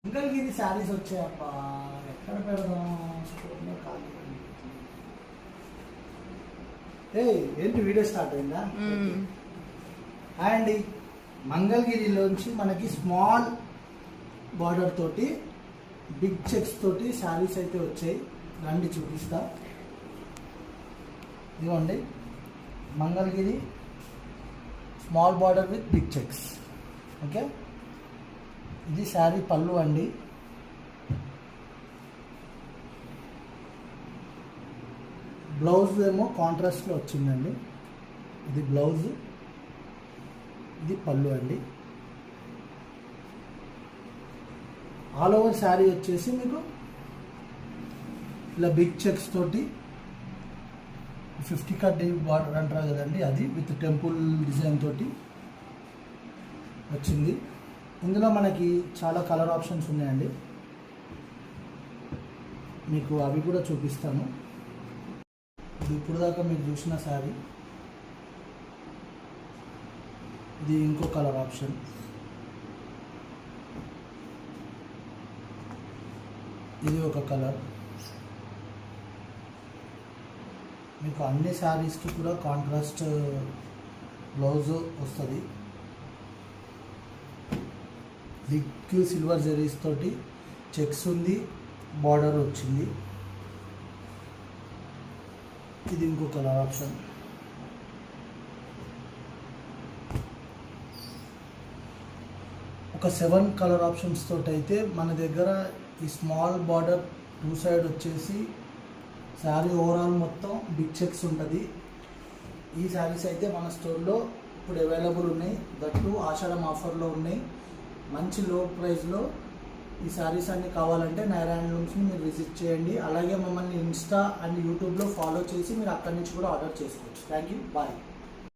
మంగళగిరి శారీస్ వచ్చాయప్ప, ఎక్కడ పెడదాం స్టోర్లో ఖాళీ. ఏంటి వీడియో స్టార్ట్ అయిందా? హాయ్ అండి, మంగళగిరిలోంచి మనకి స్మాల్ బార్డర్ తోటి బిగ్ చెక్స్ తోటి శారీస్ అయితే వచ్చాయి. రండి చూపిస్తా. ఇదిగోండి Mangalagiri small border with big checks. Okay, ఇది శారీ పళ్ళు అండి. బ్లౌజ్ ఏమో కాంట్రాస్ట్లో వచ్చిందండి. ఇది బ్లౌజ్, ఇది పళ్ళు అండి. ఆల్ ఓవర్ శారీ వచ్చేసి మీకు ఇలా బిగ్ చెక్స్ తోటి 50 కట్ బార్డర్ అంటారు కదండి, అది విత్ టెంపుల్ డిజైన్ తోటి వచ్చింది. ఇందులో మనకి చాలా కలర్ ఆప్షన్స్ ఉన్నాయండి, మీకు అవి కూడా చూపిస్తాను. ఇది ఇప్పుడు దాకా మీరు చూసిన శారీ, ఇది ఇంకో కలర్ ఆప్షన్. ఇది ఒక కలర్. మీకు అన్ని శారీస్కి కూడా కాంట్రాస్ట్ బ్లౌజ్ వస్తుంది. బిగ్ సిల్వర్ జరీస్ తోటి చెక్స్ ఉంది, బార్డర్ వచ్చింది. ఇది ఇంకో కలర్ ఆప్షన్. ఒక 7 కలర్ ఆప్షన్స్ తోటి అయితే మన దగ్గర ఈ స్మాల్ బార్డర్ 2 సైడ్ వచ్చేసి శారీ ఓవరాల్ మొత్తం బిగ్ చెక్స్ ఉంటుంది. ఈ శారీస్ అయితే మన స్టోర్లో ఇప్పుడు అవైలబుల్ ఉన్నాయి. దట్టు ఆషాఢం ఆఫర్లో ఉన్నాయి. మంచి లో ప్రైస్లో ఈ శారీస్ అన్ని కావాలంటే నైరా హ్యాండ్లూమ్స్ని మీరు విజిట్ చేయండి. అలాగే మమ్మల్ని ఇన్స్టా అండ్ యూట్యూబ్లో ఫాలో చేసి మీరు అక్కడి నుంచి కూడా ఆర్డర్ చేసుకోవచ్చు. Thank you, bye.